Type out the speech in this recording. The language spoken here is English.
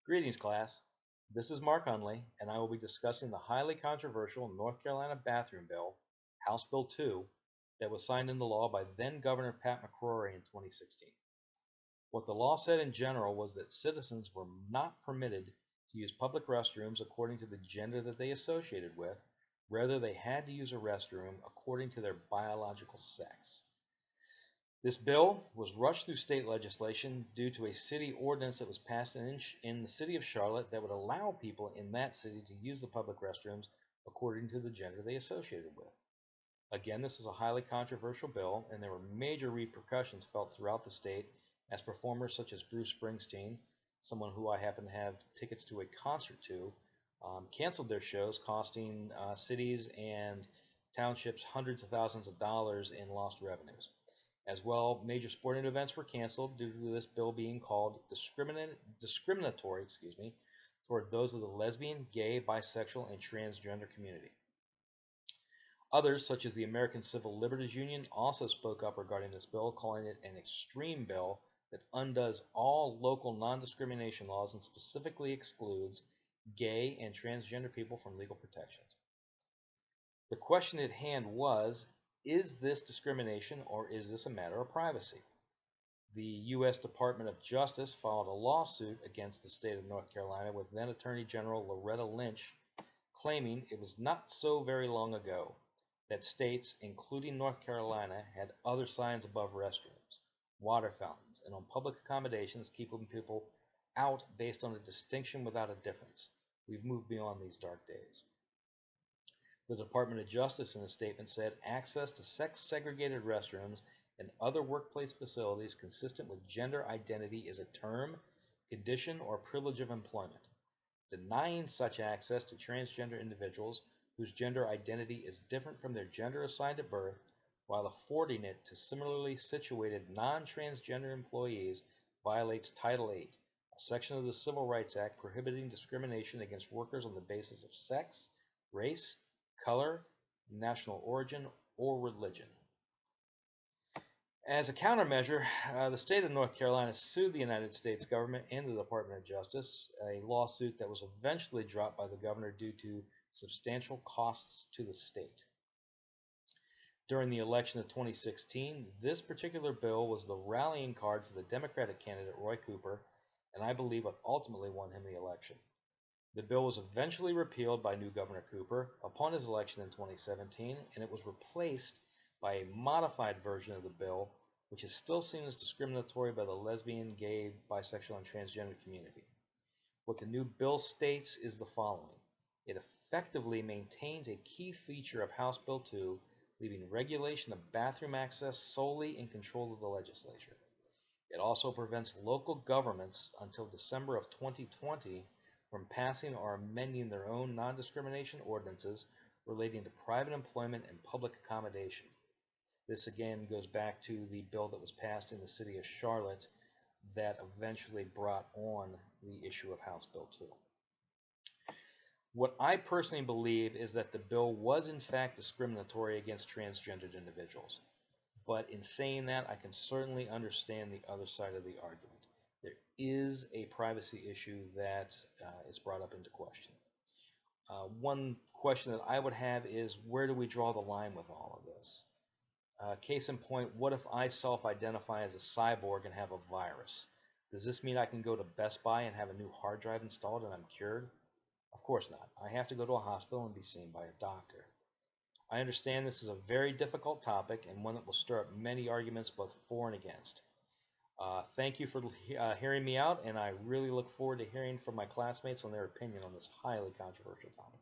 Greetings, class. This is Mark Hunley, and I will be discussing the highly controversial North Carolina bathroom bill, House Bill 2, that was signed into law by then Governor Pat McCrory in 2016. What the law said in general was that citizens were not permitted to use public restrooms according to the gender that they associated with, rather, they had to use a restroom according to their biological sex. This bill was rushed through state legislation due to a city ordinance that was passed in the city of Charlotte that would allow people in that city to use the public restrooms according to the gender they associated with. Again, this is a highly controversial bill, and there were major repercussions felt throughout the state as performers such as Bruce Springsteen, someone who I happen to have tickets to a concert to, canceled their shows, costing cities and townships hundreds of thousands of dollars in lost revenues. As well, major sporting events were canceled due to this bill being called discriminatory, toward those of the lesbian, gay, bisexual, and transgender community. Others, such as the American Civil Liberties Union, also spoke up regarding this bill, calling it an extreme bill that undoes all local non-discrimination laws and specifically excludes gay and transgender people from legal protections. The question at hand was, is this discrimination or is this a matter of privacy? The U.S. Department of Justice filed a lawsuit against the state of North Carolina with then Attorney General Loretta Lynch, claiming it was not so very long ago that states, including North Carolina, had other signs above restrooms, water fountains, and on public accommodations keeping people out based on a distinction without a difference. We've moved beyond these dark days. The Department of Justice in a statement said access to sex-segregated restrooms and other workplace facilities consistent with gender identity is a term, condition, or privilege of employment. Denying such access to transgender individuals whose gender identity is different from their gender assigned at birth, while affording it to similarly situated non-transgender employees violates Title VIII, a section of the Civil Rights Act prohibiting discrimination against workers on the basis of sex, race, color, national origin, or religion. As a countermeasure, the state of North Carolina sued the United States government and the Department of Justice, a lawsuit that was eventually dropped by the governor due to substantial costs to the state. During the election of 2016, this particular bill was the rallying card for the Democratic candidate Roy Cooper, and I believe what ultimately won him the election. The bill was eventually repealed by new Governor Cooper upon his election in 2017, and it was replaced by a modified version of the bill, which is still seen as discriminatory by the lesbian, gay, bisexual, and transgender community. What the new bill states is the following. It effectively maintains a key feature of House Bill 2, leaving regulation of bathroom access solely in control of the legislature. It also prevents local governments until December of 2020 from passing or amending their own non-discrimination ordinances relating to private employment and public accommodation. This again goes back to the bill that was passed in the city of Charlotte that eventually brought on the issue of House Bill 2. What I personally believe is that the bill was in fact discriminatory against transgendered individuals. But in saying that, I can certainly understand the other side of the argument. There is a privacy issue that is brought up into question. One question that I would have is, where do we draw the line with all of this? Case in point, what if I self-identify as a cyborg and have a virus? Does this mean I can go to Best Buy and have a new hard drive installed and I'm cured? Of course not. I have to go to a hospital and be seen by a doctor. I understand this is a very difficult topic and one that will stir up many arguments both for and against. Thank you for hearing me out, and I really look forward to hearing from my classmates on their opinion on this highly controversial topic.